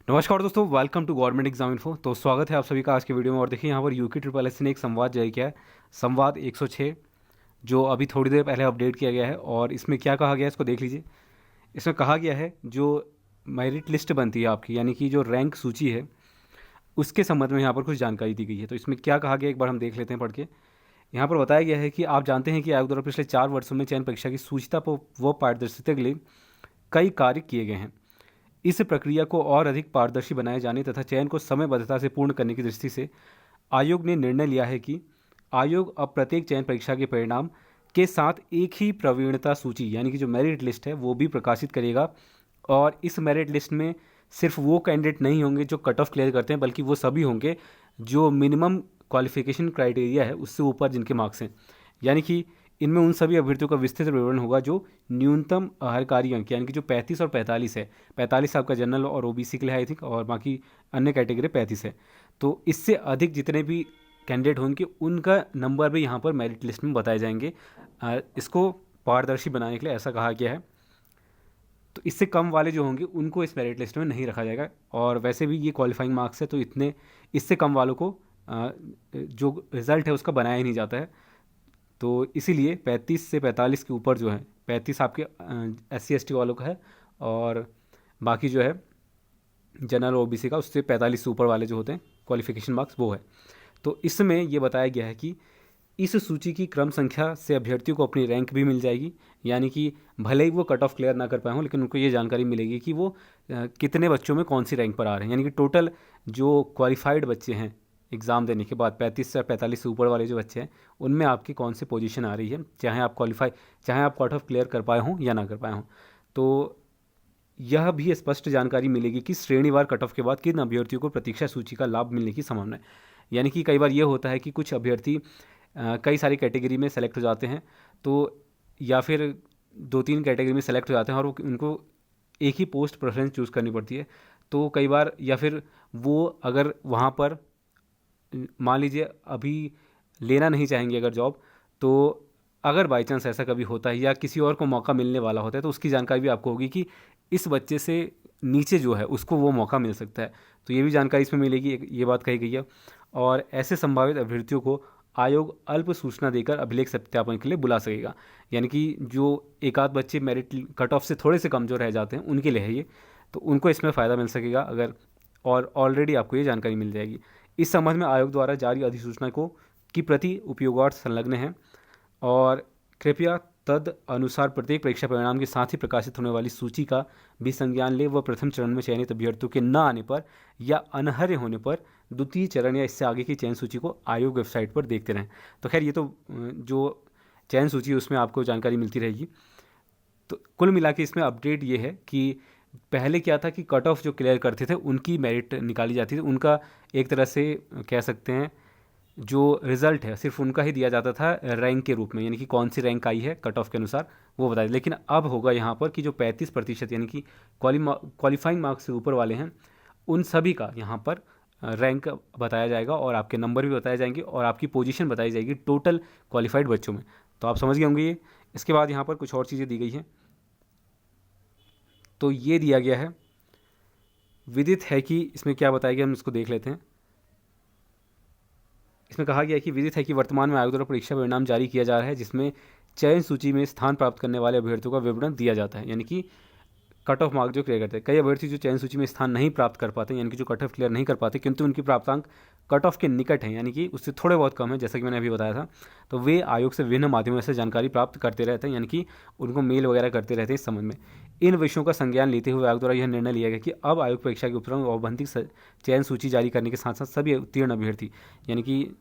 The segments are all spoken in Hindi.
नमस्कार दोस्तों, welcome to government exam info. तो स्वागत है आप सभी का आज के वीडियो में। और देखिए यहाँ पर यूके ट्रिपल एस ने एक संवाद जारी किया है, संवाद 106, जो अभी थोड़ी देर पहले अपडेट किया गया है। और इसमें क्या कहा गया है इसको देख लीजिए। इसमें कहा गया है जो मेरिट लिस्ट बनती है आपकी, यानी कि जो रैंक सूची है, उसके संबंध में यहाँ पर कुछ जानकारी दी गई है। तो इसमें क्या कहा गया एक बार हम देख लेते हैं पढ़ के। यहाँ पर बताया गया है कि आप जानते हैं कि आयोग द्वारा पिछले 4 वर्षों में चयन परीक्षा की सूचिता व पारदर्शिता के लिए कई कार्य किए गए हैं। इस प्रक्रिया को और अधिक पारदर्शी बनाए जाने तथा चयन को समयबद्धता से पूर्ण करने की दृष्टि से आयोग ने निर्णय लिया है कि आयोग अब प्रत्येक चयन परीक्षा के परिणाम के साथ एक ही प्रवीणता सूची यानी कि जो मेरिट लिस्ट है वो भी प्रकाशित करेगा। और इस मेरिट लिस्ट में सिर्फ वो कैंडिडेट नहीं होंगे जो कट ऑफ क्लियर करते हैं, बल्कि वो सभी होंगे जो मिनिमम क्वालिफिकेशन क्राइटेरिया है उससे ऊपर जिनके मार्क्स हैं। यानी कि इनमें उन सभी अभ्यर्थियों का विस्तृत विवरण होगा जो न्यूनतम आहारकारी अंक यानी कि जो 35 और 45 है। 45 आपका जनरल और ओबीसी के लिए आई थिंक, और बाकी अन्य कैटेगरी 35 है। तो इससे अधिक जितने भी कैंडिडेट होंगे उनका नंबर भी यहाँ पर मेरिट लिस्ट में बताए जाएंगे। इसको पारदर्शी बनाने के लिए ऐसा कहा गया है। तो इससे कम वाले जो होंगे उनको इस मेरिट लिस्ट में नहीं रखा जाएगा। और वैसे भी ये क्वालिफाइंग मार्क्स है, तो इतने इससे कम वालों को जो रिज़ल्ट है उसका बनाया ही नहीं जाता है। तो इसीलिए 35 से 45 के ऊपर जो है, 35 आपके SC ST वालों का है, और बाकी जो है जनरल ओबीसी का, उससे 45 से ऊपर वाले जो होते हैं क्वालिफिकेशन मार्क्स वो है। तो इसमें ये बताया गया है कि इस सूची की क्रम संख्या से अभ्यर्थियों को अपनी रैंक भी मिल जाएगी। यानी कि भले ही वो कट ऑफ क्लियर ना कर पाए हों, लेकिन उनको ये जानकारी मिलेगी कि वो कितने बच्चों में कौन सी रैंक पर आ रहे हैं। यानी कि टोटल जो क्वालिफाइड बच्चे हैं एग्ज़ाम देने के बाद 35 से 45 से ऊपर वाले जो बच्चे हैं उनमें आपकी कौन सी पोजीशन आ रही है, चाहे आप क्वालिफाई, चाहे आप कट ऑफ क्लियर कर पाए हों या ना कर पाए हों। तो यह भी स्पष्ट जानकारी मिलेगी कि श्रेणीवार कट ऑफ के बाद किन अभ्यर्थियों को प्रतीक्षा सूची का लाभ मिलने की संभावना है। यानी कि कई बार ये होता है कि कुछ अभ्यर्थी कई सारी कैटेगरी में सेलेक्ट हो जाते हैं, तो या फिर 2-3 कैटेगरी में सेलेक्ट हो जाते हैं और उनको एक ही पोस्ट प्रेफरेंस चूज़ करनी पड़ती है। तो कई बार, या फिर वो अगर वहाँ पर मान लीजिए अभी लेना नहीं चाहेंगे अगर जॉब, तो अगर बाई चांस ऐसा कभी होता है या किसी और को मौका मिलने वाला होता है, तो उसकी जानकारी भी आपको होगी कि इस बच्चे से नीचे जो है उसको वो मौका मिल सकता है। तो ये भी जानकारी इसमें मिलेगी, ये बात कही गई है। और ऐसे संभावित अभ्यर्थियों को आयोग अल्प सूचना देकर अभिलेख सत्यापन के लिए बुला सकेगा। यानी कि जो एक आध बच्चे मेरिट कट ऑफ से थोड़े से कम जो रह जाते हैं उनके लिए है ये, तो उनको इसमें फ़ायदा मिल सकेगा अगर, और ऑलरेडी आपको ये जानकारी मिल जाएगी। इस संबंध में आयोग द्वारा जारी अधिसूचना को की प्रति उपयोगार्थ संलग्न है, और कृपया तद अनुसार प्रत्येक परीक्षा परिणाम के साथ ही प्रकाशित होने वाली सूची का भी संज्ञान ले व प्रथम चरण में चयनित अभ्यर्थियों के न आने पर या अनर्ह होने पर द्वितीय चरण या इससे आगे की चयन सूची को आयोग वेबसाइट पर देखते रहें। तो खैर ये तो जो चयन सूची है उसमें आपको जानकारी मिलती रहेगी। तो कुल मिला के इसमें अपडेट ये है कि पहले क्या था कि कट ऑफ जो क्लियर करते थे उनकी मेरिट निकाली जाती थी, उनका एक तरह से कह सकते हैं जो रिज़ल्ट है सिर्फ उनका ही दिया जाता था रैंक के रूप में, यानी कि कौन सी रैंक आई है कट ऑफ के अनुसार वो बताया। लेकिन अब होगा यहाँ पर कि जो 35% यानी कि क्वालिफाइंग मार्क्स से ऊपर वाले हैं उन सभी का यहाँ पर रैंक बताया जाएगा, और आपके नंबर भी बताए जाएंगे और आपकी पोजीशन बताई जाएगी टोटल क्वालिफाइड बच्चों में। तो आप समझ गए होंगे ये। इसके बाद यहाँ पर कुछ और चीज़ें दी गई हैं। तो ये दिया गया है, विदित है कि इसमें क्या बताया गया हम इसको देख लेते हैं। इसमें कहा गया है कि विदित है कि वर्तमान में आयोग द्वारा परीक्षा परिणाम जारी किया जा रहा है जिसमें चयन सूची में स्थान प्राप्त करने वाले अभ्यर्थियों का विवरण दिया जाता है। यानी कि कट ऑफ मार्क जो क्लियर करते हैं, कई अभ्यर्थी जो चयन सूची में स्थान नहीं प्राप्त कर पाते, यानी कि जो कट ऑफ क्लियर नहीं कर पाते किंतु उनकी प्राप्तांक कट ऑफ के निकट हैं, यानी कि उससे थोड़े बहुत कम है, जैसा कि मैंने अभी बताया था, तो वे आयोग से विभिन्न माध्यमों से जानकारी प्राप्त करते रहते हैं, यानी कि उनको मेल वगैरह करते रहते हैं इस संबंध में। इन विषयों का संज्ञान लेते हुए आयोग द्वारा यह निर्णय लिया गया कि अब आयोग परीक्षा के उपरांत औपबंधिक चयन सूची जारी करने के साथ साथ सभी उत्तीर्ण अभ्यर्थी, यानी कि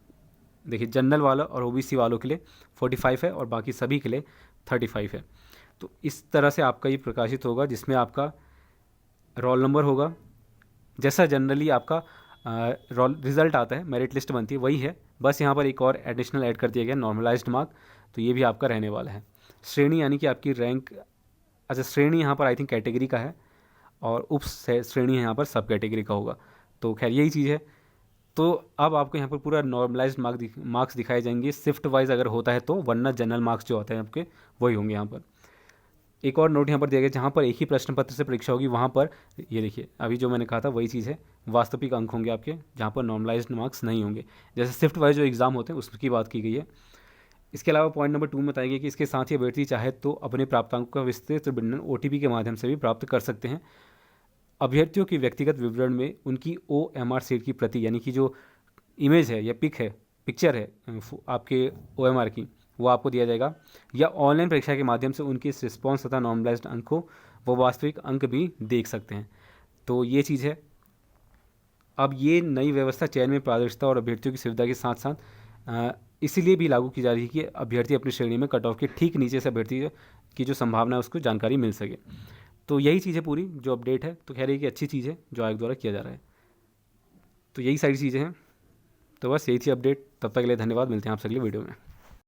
देखिए जनरल वाला और ओबीसी वालों के लिए 45 है और बाकी सभी के लिए 35 है। तो इस तरह से आपका ये प्रकाशित होगा जिसमें आपका रोल नंबर होगा, जैसा जनरली आपका रोल रिज़ल्ट आता है, मेरिट लिस्ट बनती है वही है, बस यहाँ पर एक और एडिशनल ऐड कर दिया गया नॉर्मलाइज्ड मार्क, तो ये भी आपका रहने वाला है। श्रेणी यानी कि आपकी रैंक, अच्छा श्रेणी यहाँ पर आई थिंक कैटेगरी का है और उप श्रेणी यहाँ पर सब कैटेगरी का होगा। तो खैर यही चीज़ है। तो अब आपको यहाँ पर पूरा नॉर्मलाइज्ड मार्क्स दिखाए जाएंगे शिफ्ट वाइज अगर होता है तो, वरना जनरल मार्क्स जो होते हैं आपके वही होंगे यहाँ पर। एक और नोट यहाँ पर दिया गया, जहाँ पर एक ही प्रश्न पत्र से परीक्षा होगी वहाँ पर ये देखिए अभी जो मैंने कहा था वही चीज़ है, वास्तविक अंक होंगे आपके, जहाँ पर नॉर्मलाइज्ड मार्क्स नहीं होंगे। जैसे शिफ्ट वाइज जो एग्ज़ाम होते हैं उसकी बात की गई है। इसके अलावा पॉइंट नंबर 2 में बताया गया कि इसके साथ ही अभ्यर्थी चाहे तो अपने प्राप्तांकों का विस्तृत वर्णन OTP के माध्यम से भी प्राप्त कर सकते हैं। अभ्यर्थियों के व्यक्तिगत विवरण में उनकी OMR सीट की प्रति, यानी कि जो इमेज है या पिक्चर है आपके OMR की, वो आपको दिया जाएगा, या ऑनलाइन परीक्षा के माध्यम से उनके इस रिस्पॉन्स तथा नॉर्मलाइज्ड अंक को वो वास्तविक अंक भी देख सकते हैं। तो ये चीज़ है। अब ये नई व्यवस्था चयन में पारदर्शिता और अभ्यर्थियों की सुविधा के साथ साथ इसीलिए भी लागू की जा रही है कि अभ्यर्थी अपनी श्रेणी में कट ऑफ के ठीक नीचे से अभ्यर्थी की जो संभावना है उसको जानकारी मिल सके। तो यही चीज़ है पूरी जो अपडेट है। तो कह रही है कि अच्छी चीज़ है जो आयोग द्वारा किया जा रहा है। तो यही सारी चीज़ें हैं। तो बस यही थी अपडेट। तब तक के लिए धन्यवाद। मिलते हैं आपसे अगली वीडियो में।